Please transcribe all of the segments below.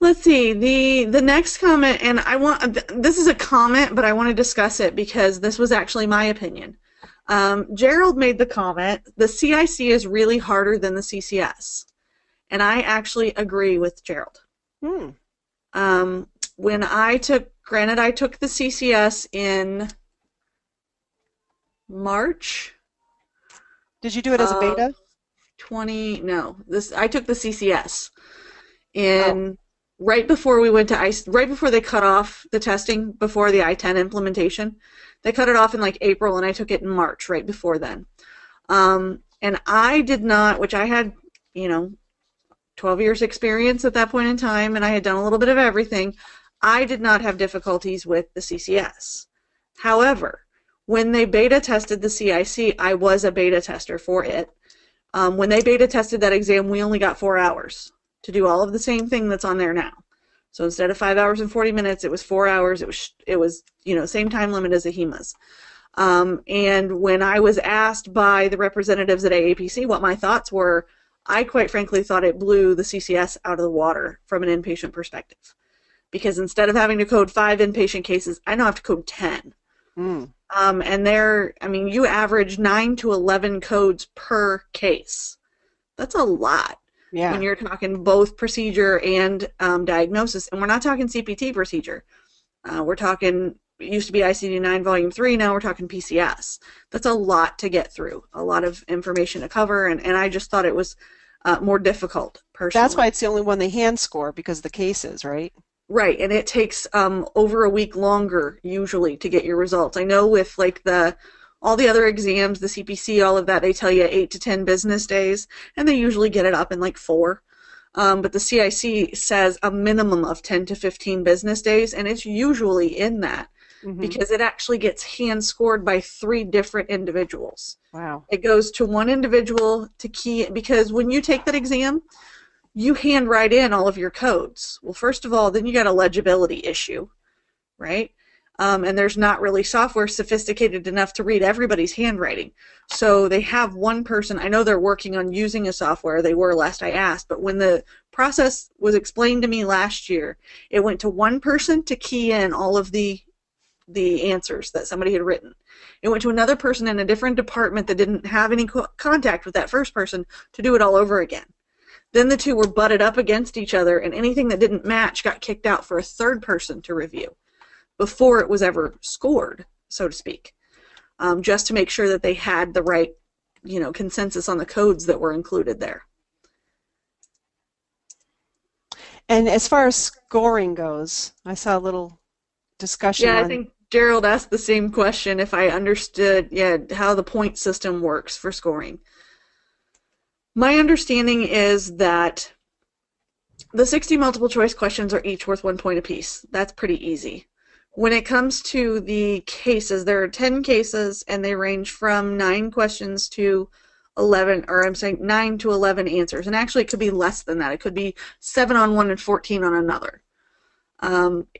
Let's see, the next comment, and this is a comment, but I want to discuss it because this was actually my opinion. Gerald made the comment, the CIC is really harder than the CCS. And I actually agree with Gerald. When I took the CCS in March. Did you do it as a beta? I took the CCS in right before we went to right before they cut off the testing before the I-10 implementation. They cut it off in like April, and I took it in March, right before then. And I did not, which I had, 12 years experience at that point in time, and I had done a little bit of everything. I did not have difficulties with the CCS. However, when they beta tested the CIC, I was a beta tester for it. When they beta tested that exam, we only got 4 hours to do all of the same thing that's on there now. So instead of 5 hours and 40 minutes, it was 4 hours. It was same time limit as AHIMA's. And when I was asked by the representatives at AAPC what my thoughts were, I quite frankly thought it blew the CCS out of the water from an inpatient perspective. Because instead of having to code 5 inpatient cases, I now have to code 10. And you average 9 to 11 codes per case. That's a lot. Yeah. When you're talking both procedure and diagnosis. And we're not talking CPT procedure. We're talking, it used to be ICD-9 Volume 3, now we're talking PCS. That's a lot to get through, a lot of information to cover, and I just thought it was more difficult, personally. That's why it's the only one they hand score, because of the cases, right? Right, and it takes over a week longer, usually, to get your results. I know with like all the other exams, the CPC, all of that, they tell you 8 to 10 business days, and they usually get it up in like 4. But the CIC says a minimum of 10 to 15 business days, and it's usually in that because it actually gets hand scored by 3 different individuals. Wow. It goes to one individual to key, because when you take that exam, you hand write in all of your codes. Well, first of all, then you got a legibility issue, right? And there's not really software sophisticated enough to read everybody's handwriting. So they have one person, I know they're working on using a software, they were last I asked, but when the process was explained to me last year, it went to one person to key in all of the answers that somebody had written. It went to another person in a different department that didn't have any contact with that first person to do it all over again. Then the two were butted up against each other, and anything that didn't match got kicked out for a third person to review before it was ever scored, so to speak, just to make sure that they had the right, consensus on the codes that were included there. And as far as scoring goes, I saw a little discussion on... I think Gerald asked the same question, if I understood how the point system works for scoring. My understanding is that the 60 multiple choice questions are each worth 1 point apiece. That's pretty easy. When it comes to the cases, there are 10 cases, and they range from 9 questions to 11, or I'm saying 9 to 11 answers. And actually, it could be less than that. It could be 7 on one and 14 on another.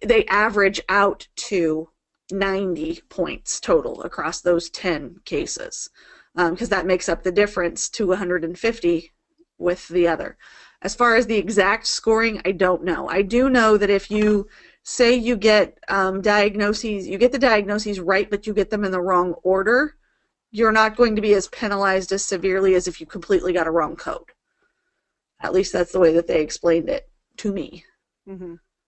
They average out to 90 points total across those 10 cases, because that makes up the difference to 150 with the other. As far as the exact scoring, I don't know. I do know that if you say you get diagnoses, you get the diagnoses right, but you get them in the wrong order, you're not going to be as penalized as severely as if you completely got a wrong code. At least that's the way that they explained it to me. Mm-hmm.